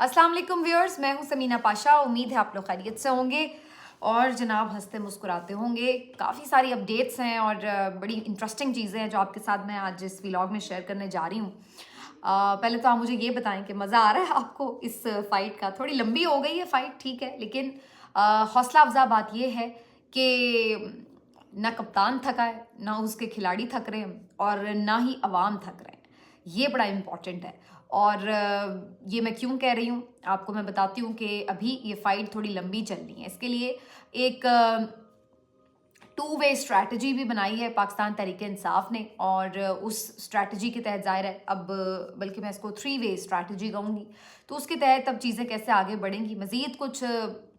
अस्सलाम वालेकुम व्यूअर्स, मैं हूं समीना पाशा। उम्मीद है आप लोग खैरियत से होंगे और जनाब हंसते मुस्कुराते होंगे। काफ़ी सारी अपडेट्स हैं और बड़ी इंटरेस्टिंग चीज़ें हैं जो आपके साथ मैं आज इस व्लॉग में शेयर करने जा रही हूँ। पहले तो आप मुझे ये बताएं कि मज़ा आ रहा है आपको इस फ़ाइट का? थोड़ी लंबी हो गई है फ़ाइट, ठीक है, लेकिन हौसला अफजा बात यह है कि ना कप्तान थका है, ना उसके खिलाड़ी थक रहे हैं और ना ही अवाम थक रहे हैं। ये बड़ा इम्पॉर्टेंट है। और ये मैं क्यों कह रही हूँ आपको मैं बताती हूँ कि अभी ये फाइट थोड़ी लंबी चलनी है। इसके लिए एक टू वे स्ट्रैटेजी भी बनाई है पाकिस्तान तहरीक इंसाफ ने, और उस स्ट्रैटेजी के तहत ज़ाहिर है अब बल्कि मैं इसको थ्री वे स्ट्रैटेजी कहूँगी, तो उसके तहत अब चीज़ें कैसे आगे बढ़ेंगी। मज़ीद कुछ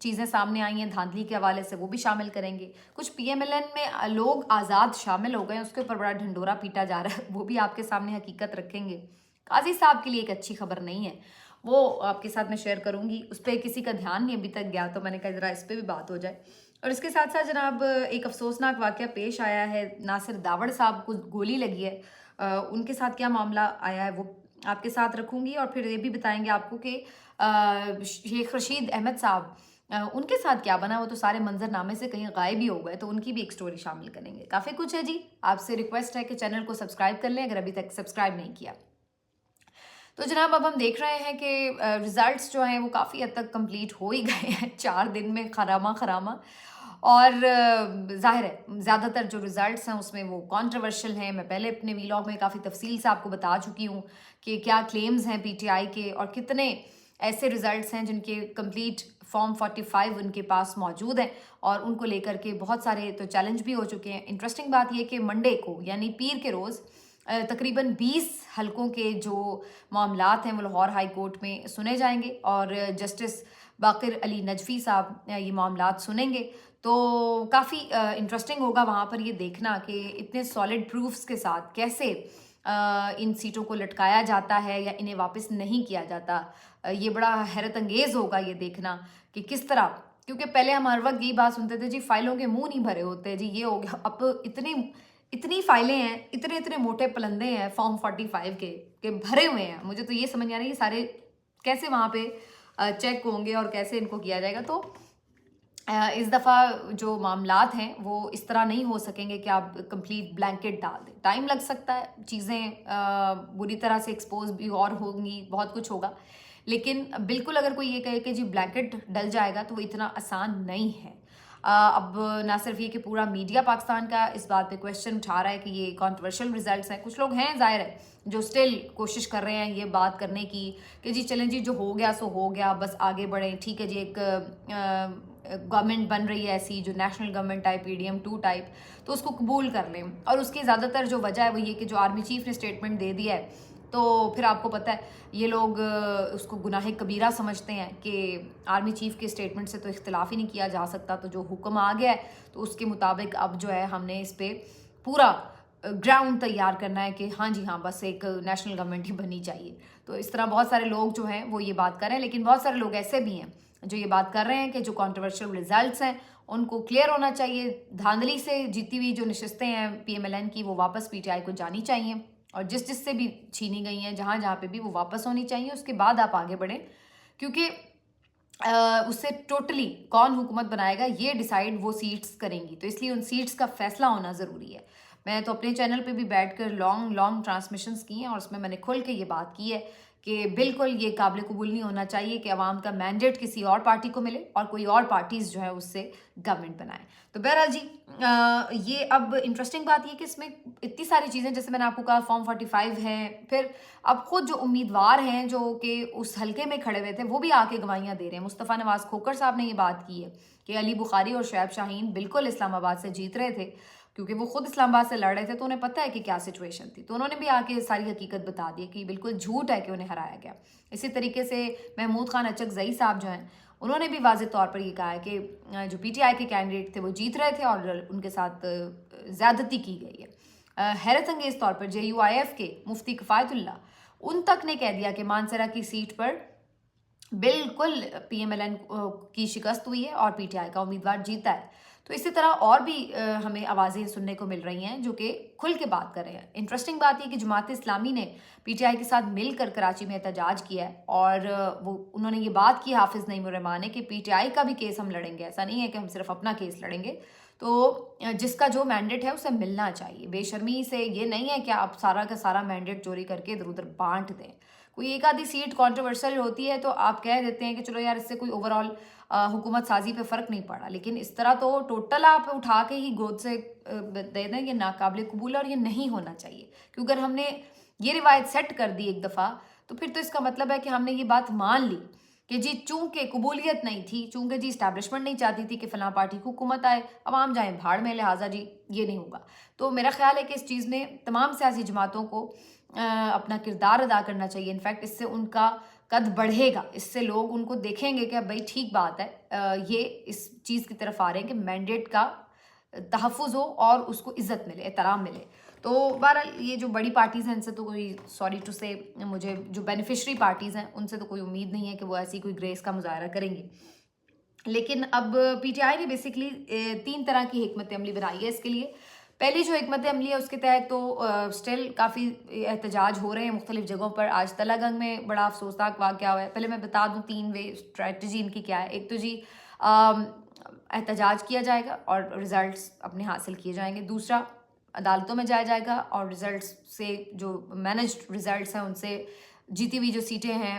चीज़ें सामने आई हैं धांधली के हवाले से, वो भी शामिल करेंगे। कुछ PMLN में लोग आज़ाद शामिल हो गए हैं, उसके ऊपर बड़ा ढंडोरा पीटा जा रहा है, वो भी आपके सामने हकीकत रखेंगे। काजी साहब के लिए एक अच्छी खबर नहीं है, वो आपके साथ मैं शेयर करूंगी। उस पर किसी का ध्यान नहीं अभी तक गया, तो मैंने कहा जरा इस पर भी बात हो जाए। और इसके साथ साथ जनाब एक अफसोसनाक वाक़या पेश आया है। नासिर दावड़ साहब को गोली लगी है, उनके साथ क्या मामला आया है वो आपके साथ रखूंगी। और फिर ये भी बताएंगे आपको कि शेख रशीद अहमद साहब उनके साथ क्या बना, वो तो सारे मंजरनामे से कहीं गायब ही हो गए, तो उनकी भी एक स्टोरी शामिल करेंगे। काफ़ी कुछ है जी। आपसे रिक्वेस्ट है कि चैनल को सब्सक्राइब कर लें अगर अभी तक सब्सक्राइब नहीं किया। तो जनाब अब हम देख रहे हैं कि रिज़ल्ट्स जो हैं वो काफ़ी हद तक कंप्लीट हो ही गए हैं 4 दिन में खरामा। और ज़ाहिर है ज़्यादातर जो रिज़ल्ट्स हैं उसमें वो कंट्रोवर्शियल हैं। मैं पहले अपने वीलॉग में काफ़ी तफसील से आपको बता चुकी हूँ कि क्या क्लेम्स हैं PTI के और कितने ऐसे रिज़ल्ट्स हैं जिनके कंप्लीट फॉर्म 45 उनके पास मौजूद हैं, और उनको लेकर के बहुत सारे तो चैलेंज भी हो चुके हैं। इंटरेस्टिंग बात यह कि मंडे को यानी पीर के रोज़ तकरीबन 20 हलकों के जो मामलात हैं वो लाहौर हाई कोर्ट में सुने जाएंगे और जस्टिस बाकिर अली नजफी साहब ये मामलात सुनेंगे। तो काफ़ी इंटरेस्टिंग होगा वहाँ पर ये देखना कि इतने सॉलिड प्रूफ्स के साथ कैसे इन सीटों को लटकाया जाता है या इन्हें वापस नहीं किया जाता। ये बड़ा हैरत अंगेज़ होगा ये देखना कि किस तरह, क्योंकि पहले हम हर वक्त यही बात सुनते थे जी फाइलों के मुंह नहीं भरे होते जी, ये हो गया। अब इतनी फाइलें हैं, इतने मोटे पलंदे हैं फॉर्म 45 के भरे हुए हैं। मुझे तो ये समझ नहीं आ रहा है सारे कैसे वहाँ पे चेक होंगे और कैसे इनको किया जाएगा। तो इस दफ़ा जो मामलात हैं वो इस तरह नहीं हो सकेंगे कि आप कंप्लीट ब्लैंकेट डाल दें। टाइम लग सकता है, चीज़ें बुरी तरह से एक्सपोज भी और होंगी, बहुत कुछ होगा। लेकिन बिल्कुल अगर कोई ये कहे कि जी ब्लैंकेट डल जाएगा तो वो इतना आसान नहीं है। अब ना सिर्फ ये कि पूरा मीडिया पाकिस्तान का इस बात पे क्वेश्चन उठा रहा है कि ये कंट्रोवर्शियल रिजल्ट्स हैं। कुछ लोग हैं ज़ाहिर है जो स्टिल कोशिश कर रहे हैं ये बात करने की कि जी चलें जी जो हो गया सो हो गया, बस आगे बढ़ें। ठीक है जी, एक गवर्नमेंट बन रही है ऐसी जो national government type EDM 2 type, तो उसको कबूल कर लें। और उसकी ज़्यादातर जो वजह है वो ये कि जो आर्मी चीफ ने स्टेटमेंट दे दिया है, तो फिर आपको पता है ये लोग उसको गुनाह कबीरा समझते हैं कि आर्मी चीफ के स्टेटमेंट से तो इख्तिलाफ ही नहीं किया जा सकता, तो जो हुक्म आ गया है तो उसके मुताबिक अब जो है हमने इस पर पूरा ग्राउंड तैयार करना है कि हाँ जी हाँ बस एक नेशनल गवर्नमेंट ही बननी चाहिए। तो इस तरह बहुत सारे लोग जो हैं वो ये बात कर रहे हैं, लेकिन बहुत सारे लोग ऐसे भी हैं जो ये बात कर रहे हैं कि जो कंट्रोवर्शियल रिजल्ट्स हैं उनको क्लियर होना चाहिए। धांधली से जीती हुई जो नशिस्तें हैं PMLN की वो वापस PTI को जानी चाहिए, और जिससे भी छीनी गई हैं जहाँ पे भी वो वापस होनी चाहिए। उसके बाद आप आगे बढ़ें, क्योंकि उससे टोटली कौन हुकूमत बनाएगा ये डिसाइड वो सीट्स करेंगी, तो इसलिए उन सीट्स का फैसला होना ज़रूरी है। मैं तो अपने चैनल पे भी बैठकर लॉन्ग ट्रांसमिशंस की हैं और उसमें मैंने खुल के ये बात की है कि बिल्कुल ये काबिल कबूल नहीं होना चाहिए कि अवाम का मैंडेट किसी और पार्टी को मिले और कोई और पार्टीज़ जो है उससे गवर्नमेंट बनाए। तो बहरहाल जी ये अब इंटरेस्टिंग बात ये कि इसमें इतनी सारी चीज़ें, जैसे मैंने आपको कहा फॉर्म 45 हैं, फिर अब खुद जो उम्मीदवार हैं जो कि उस हलके में खड़े हुए थे वो भी आके गवाहियाँ दे रहे हैं। मुस्तफ़ा नवाज़ खोखर साहब ने ये बात की है कि अली बुखारी और शुएब शाहीन बिल्कुल इस्लामाबाद से जीत रहे थे, क्योंकि वो खुद इस्लामाबाद से लड़ रहे थे तो उन्हें पता है कि क्या सिचुएशन थी। तो उन्होंने भी आके सारी हकीकत बता दी कि बिल्कुल झूठ है कि उन्हें हराया गया। इसी तरीके से महमूद खान अचकजई साहब जो हैं उन्होंने भी वाज़ेह तौर पर ये कहा है कि जो PTI के कैंडिडेट थे वो जीत रहे थे और उनके साथ ज़्यादती की गई है। हैरत अंगेज़ तौर पर JUIF के मुफ्ती किफ़ायतुल्लाह उन तक ने कह दिया कि मानसरा की सीट पर बिल्कुल PMLN की शिकस्त हुई है और PTI का उम्मीदवार जीता है। تو اسی طرح اور بھی ہمیں آوازیں سننے کو مل رہی ہیں جو کہ کھل کے بات کر رہے ہیں. انٹرسٹنگ بات یہ کہ جماعت اسلامی نے پی ٹی آئی کے ساتھ مل کر کراچی میں احتجاج کیا ہے اور انہوں نے یہ بات کی حافظ نعیم الرحمان نے کہ پی ٹی آئی کا بھی کیس ہم لڑیں گے, ایسا نہیں ہے کہ ہم صرف اپنا کیس لڑیں گے. تو جس کا جو مینڈیٹ ہے اسے ملنا چاہیے, بے شرمی سے یہ نہیں ہے کہ آپ سارا کا سارا مینڈیٹ چوری کر کے ادھر ادھر بانٹ دیں. کوئی ایک آدھی سیٹ کانٹروورسل ہوتی ہے تو آپ کہہ دیتے ہیں کہ چلو یار اس سے کوئی اوور آل حکومت سازی پہ فرق نہیں پڑا, لیکن اس طرح تو ٹوٹل آپ اٹھا کے ہی گود سے دے دیں, یہ ناقابل قبول ہے اور یہ نہیں ہونا چاہیے. کیونکہ اگر ہم نے یہ روایت سیٹ کر دی ایک دفعہ تو پھر تو اس کا مطلب ہے کہ ہم نے یہ بات مان لی کہ جی چونکہ قبولیت نہیں تھی, چونکہ جی اسٹیبلشمنٹ نہیں چاہتی تھی کہ فلاں پارٹی کو حکومت آئے, عوام جائیں بھاڑ میں, لہٰذا جی یہ نہیں ہوگا. تو میرا خیال ہے کہ اس چیز میں تمام سیاسی جماعتوں کو اپنا کردار ادا کرنا چاہیے. انفیکٹ اس سے ان کا قد بڑھے گا, اس سے لوگ ان کو دیکھیں گے کہ بھائی ٹھیک بات ہے, یہ اس چیز کی طرف آ رہے ہیں کہ مینڈیٹ کا تحفظ ہو اور اس کو عزت ملے, احترام ملے. تو بہرحال یہ جو بڑی پارٹیز ہیں ان سے تو کوئی سوری ٹو سے مجھے جو بینیفیشری پارٹیز ہیں ان سے تو کوئی امید نہیں ہے کہ وہ ایسی کوئی گریس کا مظاہرہ کریں گی. لیکن اب پی ٹی آئی نے بیسکلی 3 طرح کی حکمت عملی بنائی ہے اس کے لیے. پہلی جو حکمت عملی ہے اس کے تحت تو اسٹل کافی احتجاج ہو رہے ہیں مختلف جگہوں پر. آج تلہ گنگ میں بڑا افسوسناک واقعہ ہوا ہے. پہلے میں بتا دوں 3 وے اسٹریٹجی ان کی کیا ہے. ایک تو جی احتجاج کیا جائے گا اور ریزلٹس اپنے حاصل کیے جائیں گے. دوسرا عدالتوں میں جایا جائے گا اور ریزلٹس سے جو مینجڈ ریزلٹس ہیں ان سے جیتی ہوئی جو سیٹیں ہیں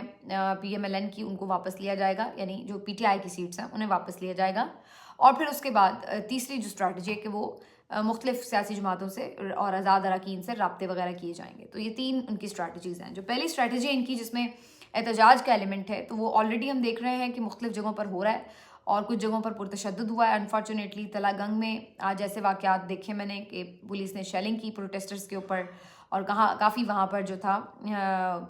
پی ایم ایل این کی ان کو واپس لیا جائے گا, یعنی جو پی ٹی آئی کی سیٹس ہیں انہیں واپس لیا جائے گا. اور پھر اس کے بعد تیسری جو اسٹریٹجی ہے کہ وہ مختلف سیاسی جماعتوں سے اور آزاد اراکین سے رابطے وغیرہ کیے جائیں گے. تو یہ 3 ان کی اسٹریٹجیز ہیں. جو پہلی اسٹریٹجی ان کی جس میں احتجاج کا ایلیمنٹ ہے تو وہ آلریڈی ہم دیکھ رہے ہیں کہ مختلف جگہوں پر ہو رہا ہے اور کچھ جگہوں پر پرتشدد ہوا ہے. انفارچونیٹلی تلہ گنگ میں آج ایسے واقعات دیکھے میں نے کہ پولیس نے شیلنگ کی پروٹیسٹرز کے اوپر اور کافی وہاں پر جو تھا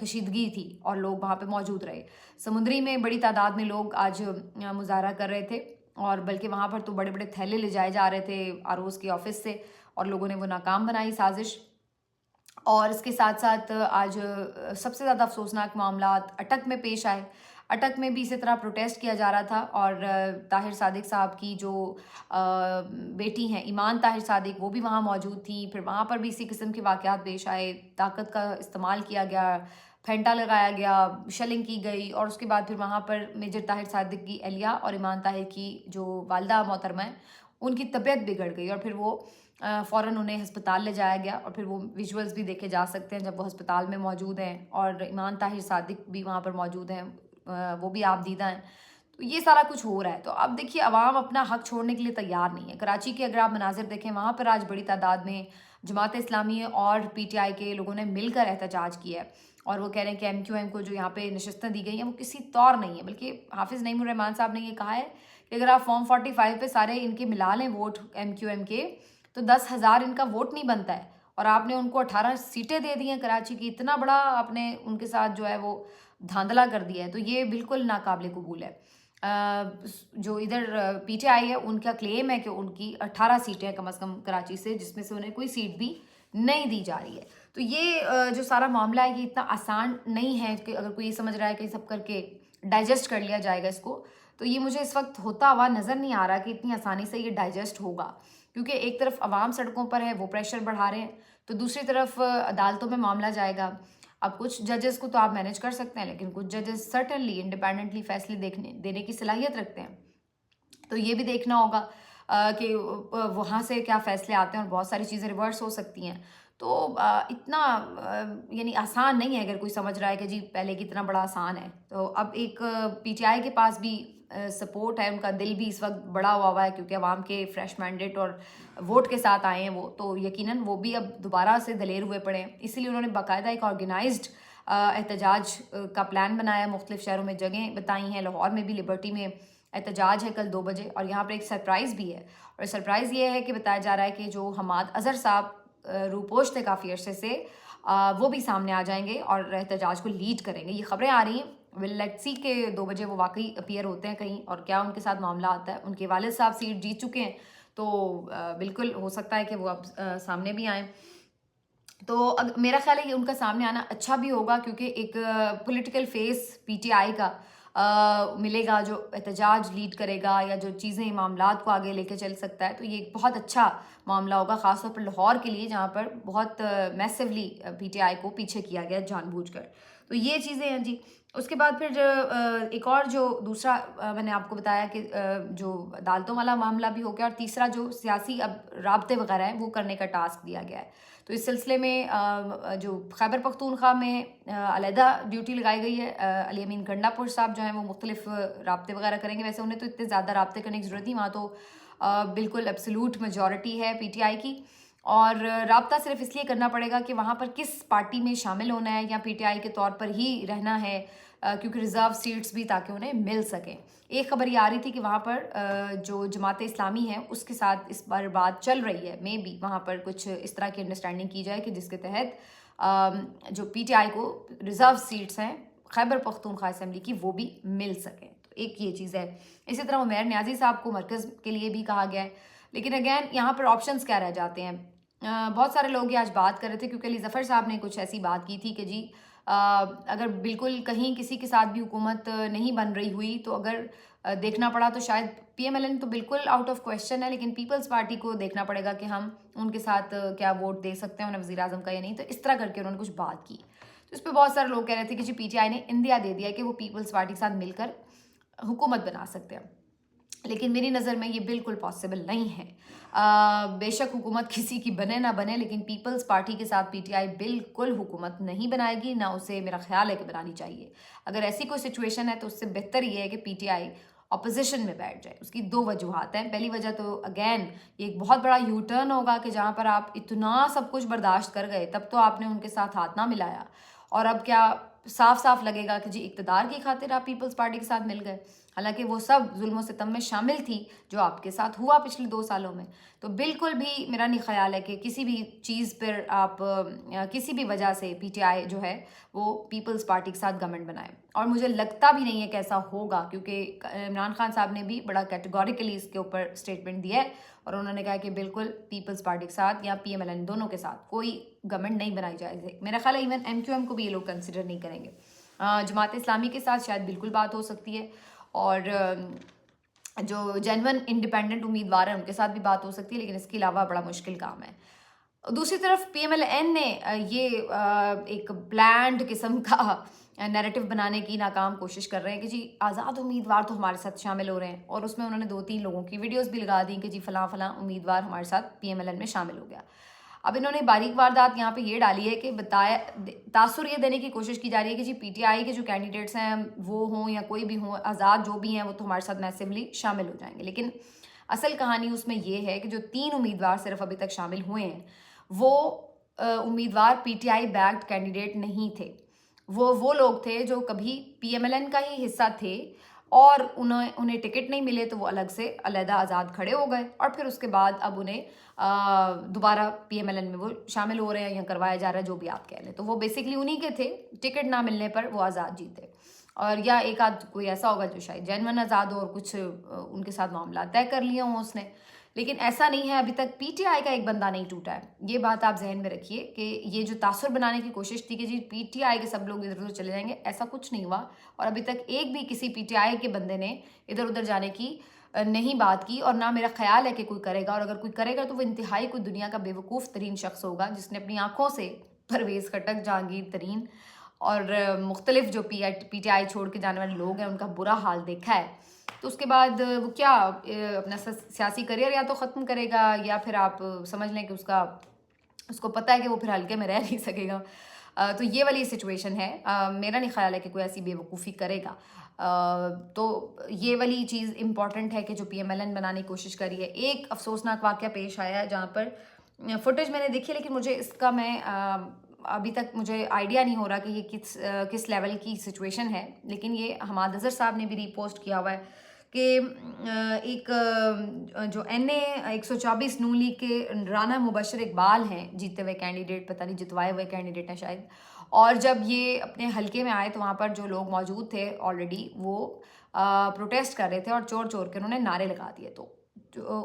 کشیدگی تھی اور لوگ وہاں پہ موجود رہے. سمندری میں بڑی تعداد میں لوگ آج مظاہرہ کر رہے تھے اور بلکہ وہاں پر تو بڑے بڑے تھیلے لے جائے جا رہے تھے آروز کے آفس سے اور لوگوں نے وہ ناکام بنائی سازش. اور اس کے ساتھ ساتھ آج سب سے زیادہ افسوسناک معاملات اٹک میں پیش آئے. اٹک میں بھی اسی طرح پروٹیسٹ کیا جا رہا تھا اور طاہر صادق صاحب کی جو بیٹی ہیں ایمان طاہر صادق وہ بھی وہاں موجود تھی. پھر وہاں پر بھی اسی قسم کے واقعات پیش آئے, طاقت کا استعمال کیا گیا, پھینٹا لگایا گیا, شیلنگ کی گئی اور اس کے بعد پھر وہاں پر میجر طاہر صادق کی اہلیہ اور ایمان طاہر کی جو والدہ محترمہ ہیں ان کی طبیعت بگڑ گئی اور پھر وہ فوراً انہیں ہسپتال لے جایا گیا. اور پھر وہ ویژولز بھی دیکھے جا سکتے ہیں جب وہ ہسپتال میں موجود ہیں اور ایمان طاہر صادق بھی وہاں پر موجود ہیں, وہ بھی آپ دیدہ ہیں. تو یہ سارا کچھ ہو رہا ہے. تو اب دیکھیے عوام اپنا حق چھوڑنے کے لیے تیار نہیں ہے. کراچی کے اگر آپ مناظر دیکھیں وہاں پر آج بڑی تعداد میں جماعت اسلامی اور پی ٹی آئی کے لوگوں نے مل کر احتجاج کیا ہے اور وہ کہہ رہے ہیں کہ ایم کیو ایم کو جو یہاں پہ نشستیں دی گئی ہیں وہ کسی طور نہیں ہے, بلکہ حافظ نعیم الرحمان صاحب نے یہ کہا ہے کہ اگر آپ فارم 45 پہ سارے ان کے ملا لیں ووٹ ایم کیو ایم کے تو 10,000 ان کا ووٹ نہیں بنتا ہے اور آپ نے ان کو 18 سیٹیں دے دی ہیں کراچی کی. اتنا بڑا آپ نے ان کے ساتھ جو ہے وہ دھاندلا کر دیا ہے. تو یہ بالکل ناقابل قبول ہے. جو ادھر پی ٹی آئی ہے ان کا کلیم ہے کہ ان کی 18 سیٹیں کم از کم کراچی سے, جس میں سے انہیں کوئی سیٹ بھی نہیں دی جا رہی ہے. تو یہ جو سارا معاملہ ہے یہ اتنا آسان نہیں ہے کہ اگر کوئی یہ سمجھ رہا ہے کہ سب کر کے ڈائجسٹ کر لیا جائے گا اس کو, تو یہ مجھے اس وقت ہوتا ہوا نظر نہیں آ رہا کہ اتنی آسانی سے یہ ڈائجسٹ ہوگا. کیونکہ ایک طرف عوام سڑکوں پر ہے, وہ پریشر بڑھا رہے ہیں, تو دوسری طرف عدالتوں میں معاملہ جائے گا. اب کچھ ججز کو تو آپ مینیج کر سکتے ہیں لیکن کچھ ججز سرٹنلی انڈیپینڈنٹلی فیصلے دینے کی صلاحیت رکھتے ہیں. تو یہ بھی دیکھنا ہوگا کہ وہاں سے کیا فیصلے آتے ہیں اور بہت ساری چیزیں ریورس ہو سکتی ہیں. تو اتنا یعنی آسان نہیں ہے اگر کوئی سمجھ رہا ہے کہ جی پہلے کتنا بڑا آسان ہے. تو اب ایک پی ٹی آئی کے پاس بھی سپورٹ ہے, ان کا دل بھی اس وقت بڑا ہوا ہے کیونکہ عوام کے فریش مینڈیٹ اور ووٹ کے ساتھ آئے ہیں وہ, تو یقیناً وہ بھی اب دوبارہ سے دلیر ہوئے پڑے ہیں. اسی لیے انہوں نے باقاعدہ ایک آرگنائزڈ احتجاج کا پلان بنایا ہے, مختلف شہروں میں جگہیں بتائی ہیں. لاہور میں بھی لبرٹی میں احتجاج ہے کل 2 بجے اور یہاں پر ایک سرپرائز بھی ہے. اور سرپرائز یہ ہے کہ بتایا جا رہا ہے کہ جو حماد اظہر صاحب روپوش تھے کافی عرصے سے, وہ بھی سامنے آ جائیں گے اور احتجاج کو لیڈ کریں گے. یہ خبریں آ رہی ہیں. ول لیٹس سی کہ 2 بجے وہ واقعی اپیئر ہوتے ہیں کہیں اور کیا ان کے ساتھ معاملہ آتا ہے. ان کے والد صاحب سیٹ جیت چکے ہیں تو بالکل ہو سکتا ہے کہ وہ اب سامنے بھی آئیں. تو میرا خیال ہے کہ ان کا سامنے آنا اچھا بھی ہوگا کیونکہ ایک political face P T I کا मिलेगा जो एहतजाज लीड करेगा या जो चीज़ें मामलात को आगे लेके चल सकता है, तो ये एक बहुत अच्छा मामला होगा, ख़ासतौर पर लाहौर के लिए जहाँ पर बहुत मैसिवली PTI को पीछे किया गया जानबूझकर। तो ये चीज़ें हैं जी। उसके बाद फिर एक और जो दूसरा मैंने आपको बताया कि जो अदालतों वाला मामला भी हो गया, और तीसरा जो सियासी अब राब्ते वगैरह हैं वो करने का टास्क दिया गया है। तो इस सिलसिले में जो खैबर पख्तूनख्वा में अलहदा ड्यूटी लगाई गई है, अली अमीन गंडापुर साहब जो हैं वो मुख्तलिफ राब्ते वगैरह करेंगे। वैसे उन्हें तो इतने ज़्यादा राब्ते करने की ज़रूरत नहीं, वहाँ तो बिल्कुल एब्सोल्यूट मेजॉरिटी है PTI की, और राब्ता सिर्फ इसलिए करना पड़ेगा कि वहाँ पर किस पार्टी में शामिल होना है या PTI के तौर पर ही रहना है, क्योंकि रिज़र्व सीट्स भी ताकि उन्हें मिल सकें। एक खबर ये आ रही थी कि वहाँ पर जो जमात इस्लामी है उसके साथ इस बार बात चल रही है, मे बी वहाँ पर कुछ इस तरह की अंडरस्टैंडिंग की जाए कि जिसके तहत जो PTI को रिज़र्व सीट्स हैं खैबर पख्तूनख्वा असेंबली की वो भी मिल सकें। तो एक ये चीज़ है। इसी तरह उमैर न्याजी साहब को मरकज़ के लिए भी कहा गया है, लेकिन अगैन यहाँ पर ऑप्शंस क्या रह जाते हैं। बहुत सारे लोग ये आज बात कर रहे थे, क्योंकि अली ज़फ़र साहब ने कुछ ऐसी बात की थी कि जी अगर बिल्कुल कहीं किसी के साथ भी हुकूमत नहीं बन रही हुई तो अगर देखना पड़ा तो शायद PMLN तो बिल्कुल आउट ऑफ क्वेश्चन है, लेकिन पीपल्स पार्टी को देखना पड़ेगा कि हम उनके साथ क्या वोट दे सकते हैं उन्हें वज़ीर आज़म का या नहीं। तो इस तरह करके उन्होंने कुछ बात की। तो इस पर बहुत सारे लोग कह रहे थे कि जी PTI ने इंदिया दे दिया कि वो पीपल्स पार्टी के साथ मिलकर हुकूमत बना सकते हैं, लेकिन मेरी नज़र में ये बिल्कुल पॉसिबल नहीं है। बेशक हुकूमत किसी की बने ना बने, लेकिन पीपल्स पार्टी के साथ PTI बिल्कुल हुकूमत नहीं बनाएगी, ना उसे मेरा ख्याल है कि बनानी चाहिए। अगर ऐसी कोई सिचुएशन है तो उससे बेहतर ये है कि PTI अपोजिशन में बैठ जाए। उसकी दो वजूहात हैं। पहली वजह तो अगेन ये एक बहुत बड़ा यू टर्न होगा कि जहाँ पर आप इतना सब कुछ बर्दाश्त कर गए, तब तो आपने उनके साथ हाथ ना मिलाया, और अब क्या साफ साफ लगेगा कि जी इक़्तिदार की खातिर आप पीपल्स पार्टी के साथ मिल गए, हालांकि वो सब जुल्म सितम में शामिल थी जो आपके साथ हुआ पिछले 2 सालों में। तो बिल्कुल भी मेरा नहीं ख्याल है कि किसी भी चीज़ पर आप किसी भी वजह से PTI जो है वो पीपल्स पार्टी के साथ गवर्नमेंट बनाए, और मुझे लगता भी नहीं है कि ऐसा होगा, क्योंकि इमरान खान साहब ने भी बड़ा कैटेगोरिकली इसके ऊपर स्टेटमेंट दिया है, और उन्होंने कहा कि बिल्कुल पीपल्स पार्टी के साथ या PMLN दोनों के साथ कोई गवर्नमेंट नहीं बनाई जाएगी। मेरा ख्याल है इवन MQM को भी ये लोग कंसिडर नहीं करेंगे। जमात इस्लामी के साथ शायद बिल्कुल बात हो सकती है, और जो जेन्युइन इंडिपेंडेंट उम्मीदवार हैं उनके साथ भी बात हो सकती है, लेकिन इसके अलावा बड़ा मुश्किल काम है। दूसरी तरफ PMLN ने ये एक ब्लैंड किस्म का नैरेटिव बनाने की नाकाम कोशिश कर रहे हैं कि जी आज़ाद उम्मीदवार तो हमारे साथ शामिल हो रहे हैं, और उसमें उन्होंने 2-3 लोगों की वीडियोस भी लगा दी कि जी फ़लाँ फ़लाँ उम्मीदवार हमारे साथ PMLN में शामिल हो गया। अब इन्होंने बारीक वारदात यहाँ पे ये डाली है कि बताया तासुर ये देने की कोशिश की जा रही है कि जी PTI के जो कैंडिडेट्स हैं वो हों या कोई भी हों, आज़ाद जो भी हैं वो तो हमारे साथ मैसिवली शामिल हो जाएंगे। लेकिन असल कहानी उसमें ये है कि जो 3 उम्मीदवार सिर्फ अभी तक शामिल हुए हैं वो उम्मीदवार PTI बैक्ड कैंडिडेट नहीं थे। वो लोग थे जो कभी PMLN का ही हिस्सा थे, और उन्हें टिकट नहीं मिले तो वो अलग से अलहदा आज़ाद खड़े हो गए, और फिर उसके बाद अब उन्हें दोबारा PMLN में वो शामिल हो रहे हैं या करवाया जा रहा है, जो भी आप कह लें। तो वो बेसिकली उन्हीं के थे, टिकट ना मिलने पर वो आज़ाद जीते, और या एक आध कोई ऐसा होगा जो शायद जेन्युइन आज़ाद हो और कुछ उनके साथ मामला तय कर लिए हों उसने, लेकिन ऐसा नहीं है। अभी तक PTI का एक बंदा नहीं टूटा है। ये बात आप जहन में रखिए कि ये जो तासुर बनाने की कोशिश थी कि जी PTI के सब लोग इधर उधर चले जाएंगे, ऐसा कुछ नहीं हुआ, और अभी तक एक भी किसी PTI के बंदे ने इधर उधर जाने की नहीं बात की, और ना मेरा ख्याल है कि कोई करेगा, और अगर कोई करेगा तो वो इंतहाई कोई दुनिया का बेवकूफ़ तरीन शख्स होगा जिसने अपनी आँखों से परवेज़ खटक, जहांगीर तरीन और मुख्तलिफ जो PTI छोड़ के जाने वाले लोग हैं उनका बुरा हाल देखा है। तो उसके बाद वो क्या अपना सियासी करियर या तो ख़त्म करेगा, या फिर आप समझ लें कि उसको पता है कि वो फिर हल्के में रह नहीं सकेगा। तो ये वाली सिचुएशन है। मेरा नहीं ख्याल है कि कोई ऐसी बेवकूफ़ी करेगा। तो ये वाली चीज़ इम्पॉर्टेंट है कि जो PMLN बनाने की कोशिश करी है। एक अफसोसनाक वाक़या पेश आया है जहाँ पर फुटेज मैंने देखी, लेकिन मुझे इसका अभी तक मुझे आइडिया नहीं हो रहा कि ये किस लेवल की सिचुएशन है, लेकिन ये हमाद अज़हर साहब ने भी रीपोस्ट किया हुआ है कि एक जो NA 124 नून लीग के राना मुबशर इकबाल हैं, जीते हुए कैंडिडेट, पता नहीं जितवाए हुए कैंडिडेट हैं शायद, और जब ये अपने हलके में आए तो वहाँ पर जो लोग मौजूद थे ऑलरेडी वो प्रोटेस्ट कर रहे थे, और चोर चोर के उन्होंने नारे लगा दिए। तो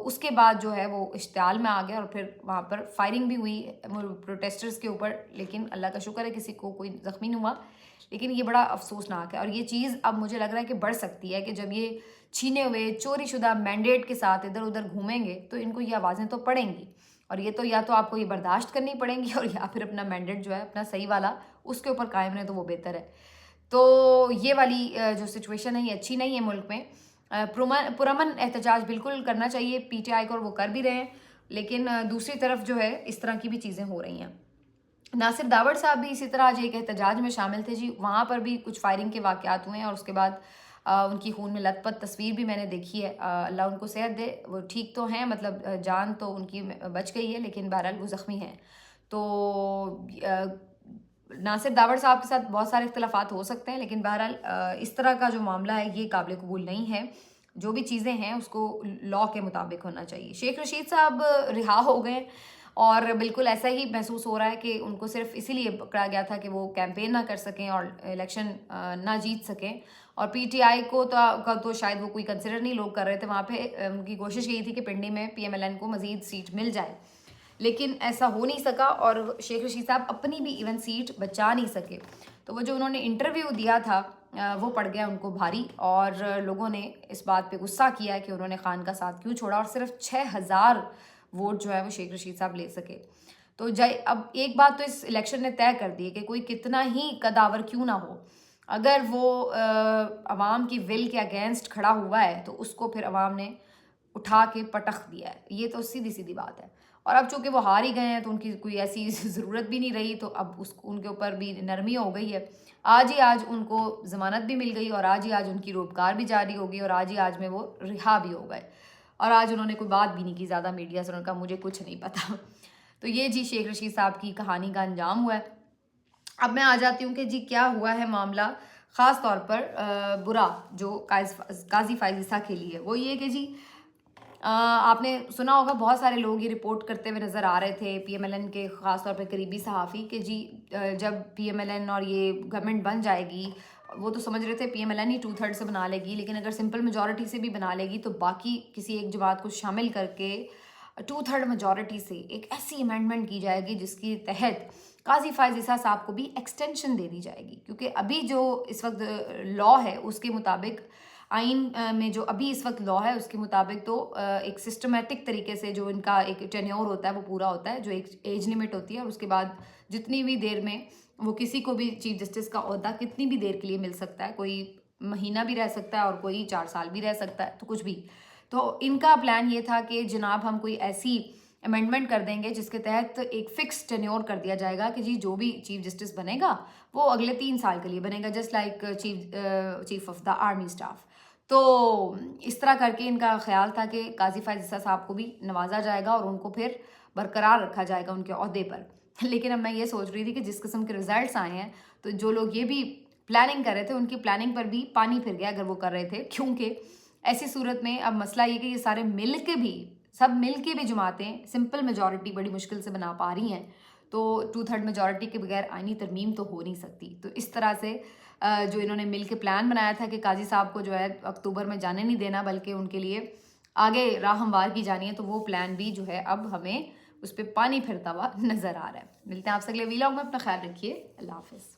उसके बाद जो है वो इश्तियाल में आ गया, और फिर वहाँ पर फायरिंग भी हुई प्रोटेस्टर्स के ऊपर, लेकिन अल्लाह का शुक्र है किसी को कोई ज़ख्मी नहीं हुआ। لیکن یہ بڑا افسوسناک ہے، اور یہ چیز اب مجھے لگ رہا ہے کہ بڑھ سکتی ہے کہ جب یہ چھینے ہوئے چوری شدہ مینڈیٹ کے ساتھ ادھر ادھر گھومیں گے تو ان کو یہ آوازیں تو پڑیں گی، اور یہ تو یا تو آپ کو یہ برداشت کرنی پڑیں گی، اور یا پھر اپنا مینڈیٹ جو ہے اپنا صحیح والا اس کے اوپر قائم رہے تو وہ بہتر ہے۔ تو یہ والی جو سچویشن ہے یہ اچھی نہیں ہے ملک میں۔ پرامن احتجاج بالکل کرنا چاہیے پی ٹی آئی کو، اور وہ کر بھی رہے ہیں، لیکن دوسری طرف جو ہے اس طرح کی بھی چیزیں ہو رہی ہیں۔ ناصر داوڑ صاحب بھی اسی طرح آج ایک احتجاج میں شامل تھے جی، وہاں پر بھی کچھ فائرنگ کے واقعات ہوئے ہیں، اور اس کے بعد ان کی خون میں لت پت تصویر بھی میں نے دیکھی ہے۔ اللہ ان کو صحت دے، وہ ٹھیک تو ہیں، مطلب جان تو ان کی بچ گئی ہے، لیکن بہرحال وہ زخمی ہیں۔ تو ناصر داوڑ صاحب کے ساتھ بہت سارے اختلافات ہو سکتے ہیں، لیکن بہرحال اس طرح کا جو معاملہ ہے یہ قابل قبول نہیں ہے۔ جو بھی چیزیں ہیں اس کو لاء کے مطابق ہونا چاہیے۔ شیخ رشید صاحب رہا ہو گئے، اور بالکل ایسا ہی محسوس ہو رہا ہے کہ ان کو صرف اسی لیے پکڑا گیا تھا کہ وہ کیمپین نہ کر سکیں اور الیکشن نہ جیت سکیں، اور پی ٹی آئی کو تو شاید وہ کوئی کنسیڈر نہیں لوگ کر رہے تھے وہاں پہ۔ ان کی کوشش یہی تھی کہ پنڈی میں پی ایم ایل این کو مزید سیٹ مل جائے، لیکن ایسا ہو نہیں سکا، اور شیخ رشید صاحب اپنی بھی ایون سیٹ بچا نہیں سکے۔ تو وہ جو انہوں نے انٹرویو دیا تھا وہ پڑ گیا ان کو بھاری، اور لوگوں نے اس بات پہ غصہ کیا ہے کہ انہوں نے خان کا ساتھ کیوں چھوڑا، اور صرف 6,000 ووٹ جو ہے وہ شیخ رشید صاحب لے سکے۔ تو اب ایک بات تو اس الیکشن نے طے کر دی ہے کہ کوئی کتنا ہی قداور کیوں نہ ہو، اگر وہ عوام کی ول کے اگینسٹ کھڑا ہوا ہے تو اس کو پھر عوام نے اٹھا کے پٹخ دیا ہے، یہ تو سیدھی سیدھی بات ہے۔ اور اب چونکہ وہ ہار ہی گئے ہیں تو ان کی کوئی ایسی ضرورت بھی نہیں رہی، تو اب ان کے اوپر بھی نرمی ہو گئی ہے۔ آج ان کو ضمانت بھی مل گئی، اور آج ان کی روزگار بھی جاری ہوگی، اور آج میں وہ رہا بھی ہو گئے، اور آج انہوں نے کوئی بات بھی نہیں کی زیادہ میڈیا سے، انہوں نے کہا مجھے کچھ نہیں پتا۔ تو یہ جی شیخ رشید صاحب کی کہانی کا انجام ہوا ہے۔ اب میں آ جاتی ہوں کہ جی کیا ہوا ہے معاملہ خاص طور پر برا جو قاضی فائز عیسیٰ کے لیے، وہ یہ کہ جی آپ نے سنا ہوگا بہت سارے لوگ یہ رپورٹ کرتے ہوئے نظر آ رہے تھے، پی ایم ایل این کے خاص طور پہ قریبی صحافی، کہ جی جب پی ایم ایل این اور یہ گورنمنٹ بن جائے گی، وہ تو سمجھ رہے تھے پی ایم ایل این ہی 2/3 سے بنا لے گی، لیکن اگر سمپل میجورٹی سے بھی بنا لے گی تو باقی کسی ایک جماعت کو شامل کر کے 2/3 میجورٹی سے ایک ایسی امینڈمنٹ کی جائے گی جس کی تحت قاضی فائز عیسیٰ صاحب کو بھی ایکسٹینشن دے دی جائے گی، کیونکہ ابھی جو اس وقت لاء ہے اس کے مطابق، آئین میں جو ابھی اس وقت لاء ہے اس کے مطابق تو ایک سسٹمیٹک طریقے سے جو ان کا ایک ٹینیور ہوتا ہے وہ پورا ہوتا ہے، جو ایک ایج لمٹ ہوتی ہے، اور اس کے بعد جتنی بھی دیر میں وہ کسی کو بھی چیف جسٹس کا عہدہ کتنی بھی دیر کے لیے مل سکتا ہے، کوئی مہینہ بھی رہ سکتا ہے اور کوئی 4 سال بھی رہ سکتا ہے، تو کچھ بھی۔ تو ان کا پلان یہ تھا کہ جناب ہم کوئی ایسی امینڈمنٹ کر دیں گے جس کے تحت ایک فکس ٹینیور کر دیا جائے گا کہ جی جو بھی چیف جسٹس بنے گا وہ اگلے 3 سال کے لیے بنے گا، just like chief of the army staff. تو اس طرح کر کے ان کا خیال تھا کہ قاضی فائز عیسیٰ صاحب کو بھی نوازا جائے گا اور ان کو پھر برقرار رکھا جائے گا ان کے عہدے پر۔ لیکن اب میں یہ سوچ رہی تھی کہ جس قسم کے رزلٹس آئے ہیں تو جو لوگ یہ بھی پلاننگ کر رہے تھے ان کی پلاننگ پر بھی پانی پھر گیا اگر وہ کر رہے تھے، کیونکہ ایسی صورت میں اب مسئلہ یہ کہ یہ سارے سب مل کے بھی جماعتیں سمپل میجورٹی بڑی مشکل سے بنا پا رہی ہیں، تو 2/3 میجورٹی کے بغیر آئینی ترمیم تو ہو نہیں سکتی۔ تو اس طرح سے جو انہوں نے مل کے پلان بنایا تھا کہ قاضی صاحب کو جو ہے اکتوبر میں جانے نہیں دینا بلکہ ان کے لیے آگے راہ ہموار کی جانی ہے، تو وہ پلان بھی جو ہے اب ہمیں اس پہ پانی پھرتا ہوا نظر آ رہا ہے۔ ملتے ہیں آپ سے اگلے ویلاگ میں، اپنا خیال رکھیے، اللہ حافظ۔